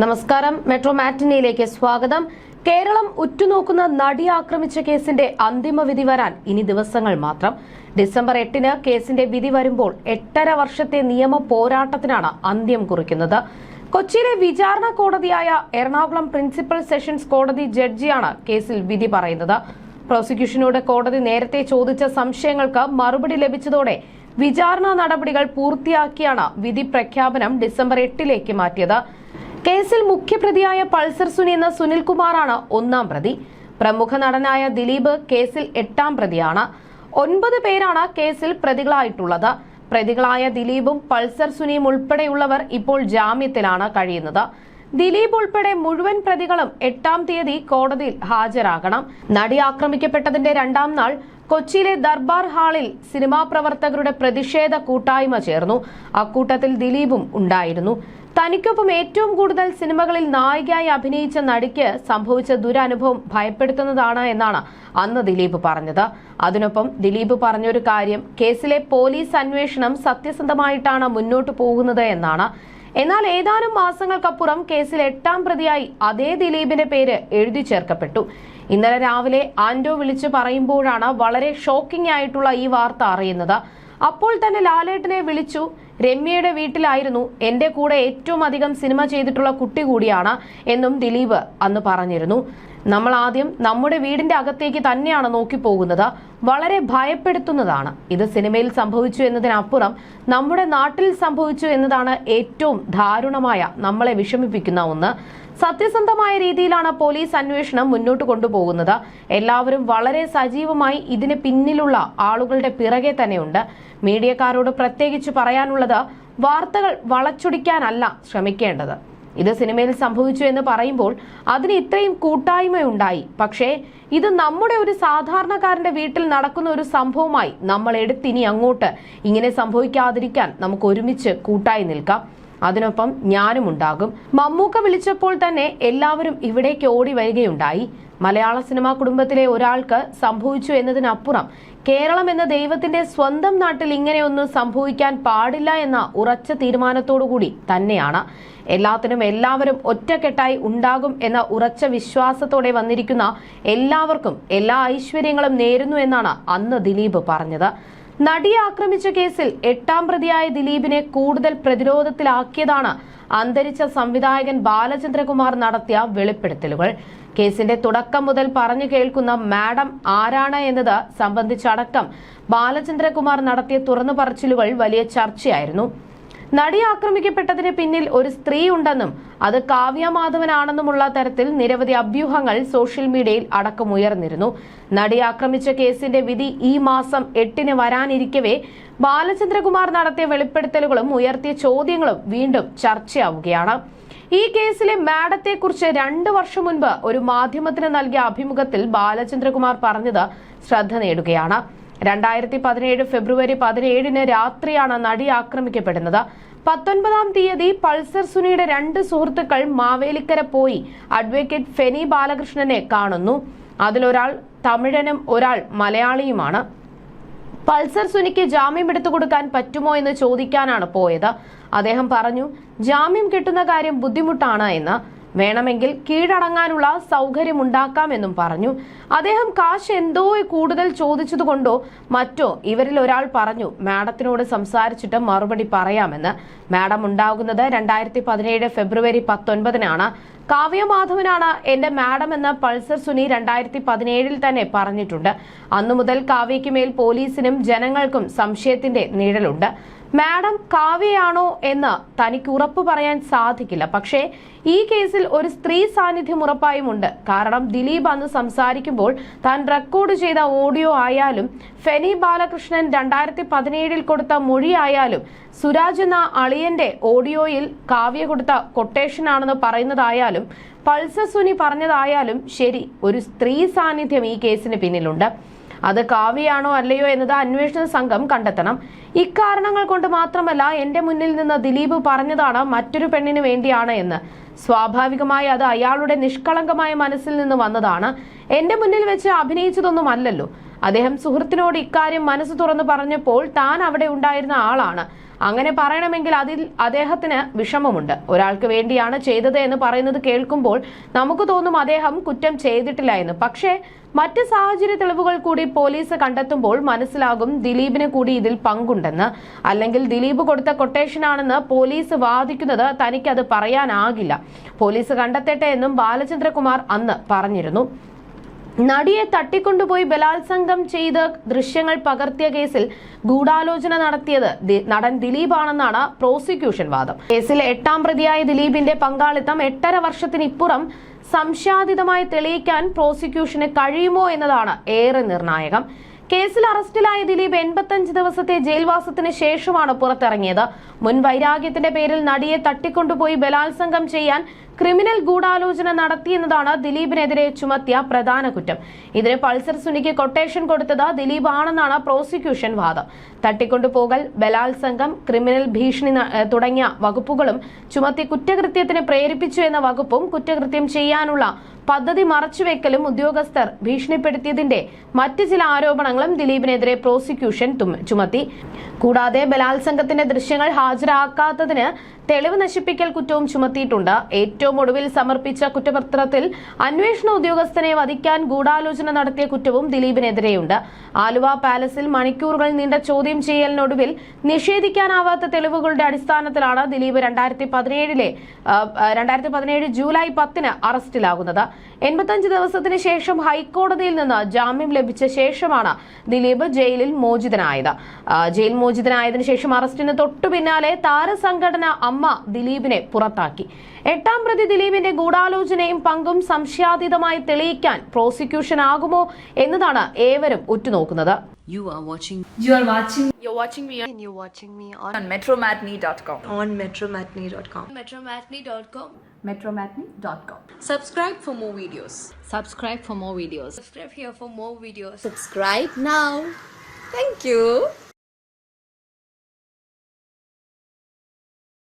നമസ്കാരം. മെട്രോ മാറ്റിനിയിലേക്ക് സ്വാഗതം. കേരളം ഉറ്റുനോക്കുന്ന നടി ആക്രമിച്ച കേസിന്റെ അന്തിമ വിധി വരാൻ ഇനി ദിവസങ്ങൾ മാത്രം. ഡിസംബർ 8-ന് കേസിന്റെ വിധി വരുമ്പോൾ 8.5 വർഷത്തെ നിയമ പോരാട്ടത്തിനാണ് അന്ത്യം കുറിക്കുന്നത്. കൊച്ചിയിലെ വിചാരണ കോടതിയായ എറണാകുളം പ്രിൻസിപ്പൽ സെഷൻസ് കോടതി ജഡ്ജിയാണ് കേസിൽ വിധി പറയുന്നത്. പ്രോസിക്യൂഷനോട് കോടതി നേരത്തെ ചോദിച്ച സംശയങ്ങൾക്ക് മറുപടി ലഭിച്ചതോടെ വിചാരണ നടപടികൾ പൂർത്തിയാക്കിയാണ് വിധി പ്രഖ്യാപനം ഡിസംബർ 8-ലേക്ക് മാറ്റിയത്. കേസിൽ മുഖ്യപ്രതിയായ പൾസർ സുനി എന്ന സുനിൽകുമാറാണ് 1-ാം പ്രതി. പ്രമുഖ നടനായ ദിലീപ് കേസിൽ 8-ാം പ്രതിയാണ്. 9 പേരാണ് കേസിൽ പ്രതികളായിട്ടുള്ളത്. പ്രതികളായ ദിലീപും പൾസർ സുനിയും ഉൾപ്പെടെയുള്ളവർ ഇപ്പോൾ ജാമ്യത്തിലാണ് കഴിയുന്നത്. ദിലീപ് ഉൾപ്പെടെ മുഴുവൻ പ്രതികളും 8-ാം തീയതി കോടതിയിൽ ഹാജരാകണം. നടി ആക്രമിക്കപ്പെട്ടതിന്റെ 2-ാം നാൾ കൊച്ചിയിലെ ദർബാർ ഹാളിൽ സിനിമാ പ്രവർത്തകരുടെ പ്രതിഷേധ കൂട്ടായ്മ ചേർന്നു. അക്കൂട്ടത്തിൽ ദിലീപും ഉണ്ടായിരുന്നു. തനിക്കൊപ്പം ഏറ്റവും കൂടുതൽ സിനിമകളിൽ നായികയായി അഭിനയിച്ച നടിക്ക് സംഭവിച്ച ദുരനുഭവം ഭയപ്പെടുത്തുന്നതാണ് എന്നാണ് അന്ന് ദിലീപ് പറഞ്ഞത്. അതിനൊപ്പം ദിലീപ് പറഞ്ഞൊരു കാര്യം, കേസിലെ പോലീസ് അന്വേഷണം സത്യസന്ധമായിട്ടാണ് മുന്നോട്ട് പോകുന്നത് എന്നാണ്. എന്നാൽ ഏതാനും മാസങ്ങൾക്കപ്പുറം കേസിൽ 8-ാം പ്രതിയായി അതേ ദിലീപിന്റെ പേര് എഴുതി ചേർക്കപ്പെട്ടു. ഇന്നലെ രാവിലെ ആന്റോ വിളിച്ചു പറയുമ്പോഴാണ് വളരെ ഷോക്കിംഗ് ആയിട്ടുള്ള ഈ വാർത്ത അറിയുന്നത്. അപ്പോൾ തന്നെ ലാലേട്ടനെ വിളിച്ചു. രമ്യയുടെ വീട്ടിലായിരുന്നു. എന്റെ കൂടെ ഏറ്റവും അധികം സിനിമ ചെയ്തിട്ടുള്ള കുട്ടി കൂടിയാണ് എന്നും ദിലീപ് അന്ന് പറഞ്ഞിരുന്നു. നമ്മൾ ആദ്യം നമ്മുടെ വീടിന്റെ അകത്തേക്ക് തന്നെയാണ് നോക്കി പോകുന്നത്. വളരെ ഭയപ്പെടുത്തുന്നതാണ്. ഇത് സിനിമയിൽ സംഭവിച്ചു എന്നതിനപ്പുറം നമ്മുടെ നാട്ടിൽ സംഭവിച്ചു എന്നതാണ് ഏറ്റവും ദാരുണമായ, നമ്മളെ വിഷമിപ്പിക്കുന്ന ഒന്ന്. സത്യസന്ധമായ രീതിയിലാണ് പോലീസ് അന്വേഷണം മുന്നോട്ട് കൊണ്ടുപോകുന്നത്. എല്ലാവരും വളരെ സജീവമായി ഇതിന് പിന്നിലുള്ള ആളുകളുടെ പിറകെ തന്നെയുണ്ട്. മീഡിയക്കാരോട് പ്രത്യേകിച്ച് പറയാനുള്ളത്, വാർത്തകൾ വളച്ചൊടിക്കാനല്ല ശ്രമിക്കേണ്ടത്. ഇത് സിനിമയിൽ സംഭവിച്ചു എന്ന് പറയുമ്പോൾ അതിന് ഇത്രയും കൂട്ടായ്മയുണ്ടായി. പക്ഷേ ഇത് നമ്മുടെ ഒരു സാധാരണക്കാരന്റെ വീട്ടിൽ നടക്കുന്ന ഒരു സംഭവമായി നമ്മൾ എടുത്തിനി അങ്ങോട്ട് ഇങ്ങനെ സംഭവിക്കാതിരിക്കാൻ നമുക്ക് ഒരുമിച്ച് കൂട്ടായി നിൽക്കാം. അതിനൊപ്പം ഞാനും ഉണ്ടാകും. മമ്മൂക്ക വിളിച്ചപ്പോൾ തന്നെ എല്ലാവരും ഇവിടേക്ക് ഓടി വരികയുണ്ടായി. മലയാള സിനിമാ കുടുംബത്തിലെ ഒരാൾക്ക് സംഭവിച്ചു എന്നതിനപ്പുറം കേരളം എന്ന ദൈവത്തിന്റെ സ്വന്തം നാട്ടിൽ ഇങ്ങനെയൊന്നും സംഭവിക്കാൻ പാടില്ല എന്ന ഉറച്ച തീരുമാനത്തോടുകൂടി തന്നെയാണ്. എല്ലാത്തിനും എല്ലാവരും ഒറ്റക്കെട്ടായി ഉണ്ടാകും എന്ന ഉറച്ച വിശ്വാസത്തോടെ വന്നിരിക്കുന്ന എല്ലാവർക്കും എല്ലാ ഐശ്വര്യങ്ങളും നേരുന്നു എന്നാണ് അന്ന് ദിലീപ് പറഞ്ഞത്. നടിയെ ആക്രമിച്ച കേസിൽ 8-ാം പ്രതിയായ ദിലീപിനെ കൂടുതൽ പ്രതിരോധത്തിലാക്കിയതാണ് അന്തരിച്ച സംവിധായകൻ ബാലചന്ദ്രകുമാർ നടത്തിയ വെളിപ്പെടുത്തലുകൾ. കേസിന്റെ തുടക്കം മുതൽ പറഞ്ഞു കേൾക്കുന്ന മാഡം ആരാണ് എന്നത് സംബന്ധിച്ചടക്കം ബാലചന്ദ്രകുമാർ നടത്തിയ തുറന്നു പറച്ചിലുകൾ വലിയ ചർച്ചയായിരുന്നു. നടി ആക്രമിക്കപ്പെട്ടതിന് പിന്നിൽ ഒരു സ്ത്രീ ഉണ്ടെന്നും അത് കാവ്യ മാധവനാണെന്നുമുള്ള തരത്തിൽ നിരവധി അഭ്യൂഹങ്ങൾ സോഷ്യൽ മീഡിയയിൽ അടക്കമുയർന്നിരുന്നു. നടി ആക്രമിച്ച കേസിന്റെ വിധി ഈ മാസം 8-ന് വരാനിരിക്കവേ ബാലചന്ദ്രകുമാർ നടത്തിയ വെളിപ്പെടുത്തലുകളും ഉയർത്തിയ ചോദ്യങ്ങളും വീണ്ടും ചർച്ചയാവുകയാണ്. ഈ കേസിലെ മാഡത്തെക്കുറിച്ച് 2 വർഷം മുൻപ് ഒരു മാധ്യമത്തിന് നൽകിയ അഭിമുഖത്തിൽ ബാലചന്ദ്രകുമാർ പറഞ്ഞത് ശ്രദ്ധ നേടുകയാണ്. 2017 ഫെബ്രുവരി 17-ന് രാത്രിയാണ് നടി ആക്രമിക്കപ്പെടുന്നത്. 19-ാം തീയതി പൾസർ സുനിയുടെ 2 സുഹൃത്തുക്കൾ മാവേലിക്കര പോയി അഡ്വക്കേറ്റ് ഫെനി ബാലകൃഷ്ണനെ കാണുന്നു. അതിലൊരാൾ തമിഴനും ഒരാൾ മലയാളിയുമാണ്. പൾസർ സുനിക്ക് ജാമ്യം എടുത്തു കൊടുക്കാൻ പറ്റുമോ എന്ന് ചോദിക്കാനാണ് പോയത്. അദ്ദേഹം പറഞ്ഞു, ജാമ്യം കിട്ടുന്ന കാര്യം ബുദ്ധിമുട്ടാണ് എന്ന്, വേണമെങ്കിൽ കീഴടങ്ങാനുള്ള സൗകര്യമുണ്ടാക്കാമെന്നും പറഞ്ഞു. അദ്ദേഹം കാശ് എന്തോ കൂടുതൽ ചോദിച്ചതുകൊണ്ടോ മറ്റോ ഇവരിൽ ഒരാൾ പറഞ്ഞു മാഡത്തിനോട് സംസാരിച്ചിട്ട് മറുപടി പറയാമെന്ന്. മാഡം ഉണ്ടാകുന്നത് 2017 ഫെബ്രുവരി 19-നാണ്. കാവ്യ മാധവനാണ് എന്റെ മാഡം എന്ന് പൾസർ സുനി 2017-ൽ തന്നെ പറഞ്ഞിട്ടുണ്ട്. അന്നു മുതൽ കാവ്യയ്ക്ക് മേൽ പോലീസിനും ജനങ്ങൾക്കും സംശയത്തിന്റെ നിഴലുണ്ട്. മാഡം കാവ്യയാണോ എന്ന് തനിക്ക് ഉറപ്പ് പറയാൻ സാധിക്കില്ല. പക്ഷേ ഈ കേസിൽ ഒരു സ്ത്രീ സാന്നിധ്യം ഉറപ്പായും ഉണ്ട്. കാരണം ദിലീപ് അന്ന് സംസാരിക്കുമ്പോൾ താൻ റെക്കോർഡ് ചെയ്ത ഓഡിയോ ആയാലും ഫെനി ബാലകൃഷ്ണൻ 2017-ൽ കൊടുത്ത മൊഴി ആയാലും സുരാജ് എന്ന അളിയന്റെ ഓഡിയോയിൽ കാവ്യ കൊടുത്ത കൊട്ടേഷൻ ആണെന്ന് പറയുന്നതായാലും പൾസർ സുനി പറഞ്ഞതായാലും ശരി, ഒരു സ്ത്രീ സാന്നിധ്യം ഈ കേസിന് പിന്നിലുണ്ട്. അത് കാവ്യയാണോ അല്ലയോ എന്നത് അന്വേഷണ സംഘം കണ്ടെത്തണം. ഇക്കാരണങ്ങൾ കൊണ്ട് മാത്രമല്ല എന്റെ മുന്നിൽ നിന്ന് ദിലീപ് പറഞ്ഞതാണ് മറ്റൊരു പെണ്ണിന് വേണ്ടിയാണ് എന്ന്. സ്വാഭാവികമായി അത് അയാളുടെ നിഷ്കളങ്കമായ മനസ്സിൽ നിന്ന് വന്നതാണ്. എന്റെ മുന്നിൽ വെച്ച് അഭിനയിച്ചതൊന്നും അല്ലല്ലോ. അദ്ദേഹം സുഹൃത്തിനോട് ഇക്കാര്യം മനസ്സ് തുറന്നു പറഞ്ഞപ്പോൾ താൻ അവിടെ ഉണ്ടായിരുന്ന ആളാണ്. അങ്ങനെ പറയണമെങ്കിൽ അതിൽ അദ്ദേഹത്തിന് വിഷമമുണ്ട്. ഒരാൾക്ക് വേണ്ടിയാണ് ചെയ്തത് എന്ന് പറയുന്നത് കേൾക്കുമ്പോൾ നമുക്ക് തോന്നും അദ്ദേഹം കുറ്റം ചെയ്തിട്ടില്ല എന്ന്. പക്ഷേ മറ്റ് സാഹചര്യ തെളിവുകൾ കൂടി പോലീസ് കണ്ടെത്തുമ്പോൾ മനസ്സിലാകും ദിലീപിന് കൂടി ഇതിൽ പങ്കുണ്ടെന്ന്. അല്ലെങ്കിൽ ദിലീപ് കൊടുത്ത കൊട്ടേഷനാണെന്ന് പോലീസ് വാദിക്കുന്നത് തനിക്കത് പറയാനാകില്ല. പോലീസ് കണ്ടെത്തട്ടെ എന്നും ബാലചന്ദ്രകുമാർ അന്ന് പറഞ്ഞിരുന്നു. നടിയെ തട്ടിക്കൊണ്ടുപോയി ബലാത്സംഗം ചെയ്ത് ദൃശ്യങ്ങൾ പകർത്തിയ കേസിൽ ഗൂഢാലോചന നടത്തിയത് നടൻ ദിലീപാണെന്നാണ് പ്രോസിക്യൂഷൻ വാദം. കേസിൽ 8ാം പ്രതിയായ ദിലീപിന്റെ പങ്കാളിത്തം 8.5 വർഷത്തിനിപ്പുറം സംശയാതീതമായി തെളിയിക്കാൻ പ്രോസിക്യൂഷന് കഴിയുമോ എന്നതാണ് ഏറെ നിർണായകം. കേസിൽ അറസ്റ്റിലായ ദിലീപ് 85 ദിവസത്തെ ജയിൽവാസത്തിന് ശേഷമാണ് പുറത്തിറങ്ങിയത്. മുൻ വൈരാഗ്യത്തിന്റെ പേരിൽ നടിയെ തട്ടിക്കൊണ്ടുപോയി ബലാത്സംഗം ചെയ്യാൻ ക്രിമിനൽ ഗൂഢാലോചന നടത്തിയെന്നതാണ് ദിലീപിനെതിരെ ചുമത്തിയ പ്രധാന കുറ്റം. ഇതിന് പൾസർ സുനിക്ക് കൊട്ടേഷൻ കൊടുത്തത് ദിലീപ് ആണെന്നാണ് പ്രോസിക്യൂഷൻ വാദം. തട്ടിക്കൊണ്ടുപോകൽ, ബലാത്സംഗം, ക്രിമിനൽ ഭീഷണി തുടങ്ങിയ വകുപ്പുകളും ചുമത്തി കുറ്റകൃത്യത്തിന് പ്രേരിപ്പിച്ചു എന്ന വകുപ്പും കുറ്റകൃത്യം ചെയ്യാനുള്ള പദ്ധതി മറച്ചുവെക്കലും ഉദ്യോഗസ്ഥർ ഭീഷണിപ്പെടുത്തിയതിന്റെ മറ്റ് ചില ആരോപണങ്ങളും ദിലീപിനെതിരെ പ്രോസിക്യൂഷൻ ചുമത്തി. കൂടാതെ ബലാത്സംഗത്തിന്റെ ദൃശ്യങ്ങൾ ഹാജരാക്കാത്തതിന് തെളിവ് നശിപ്പിക്കൽ കുറ്റവും ചുമത്തിയിട്ടുണ്ട്. ഏറ്റവും ഒടുവിൽ സമർപ്പിച്ച കുറ്റപത്രത്തിൽ അന്വേഷണ ഉദ്യോഗസ്ഥനെ വധിക്കാൻ ഗൂഢാലോചന നടത്തിയ കുറ്റവും ദിലീപിനെതിരെയുണ്ട്. ആലുവ പാലസിൽ മണിക്കൂറുകൾ നീണ്ട ചോദ്യം ചെയ്യലിനൊടുവിൽ നിഷേധിക്കാനാവാത്ത തെളിവുകളുടെ അടിസ്ഥാനത്തിലാണ് ദിലീപ് 2017 ജൂലൈ 10 അറസ്റ്റിലാകുന്നത്. 85 ദിവസത്തിന് ശേഷം ഹൈക്കോടതിയിൽ നിന്ന് ജാമ്യം ലഭിച്ച ശേഷമാണ് ദിലീപ് ജയിലിൽ മോചിതനായത്. ജയിൽ മോചിതനായതിനു ശേഷം അറസ്റ്റിന് തൊട്ടു പിന്നാലെ താരസംഘടന അമ്മ ദിലീപിനെ പുറത്താക്കി. 8ാം പ്രതി ദിലീപിന്റെ ഗൂഢാലോചനയും പങ്കും സംശയാതീതമായി തെളിയിക്കാൻ പ്രോസിക്യൂഷൻ ആകുമോ എന്നതാണ് ഏവരും ഉറ്റുനോക്കുന്നത്. You're watching me on metromatney.com. metromatney.com. Subscribe for more videos. Subscribe here for more videos. Subscribe now. Thank you.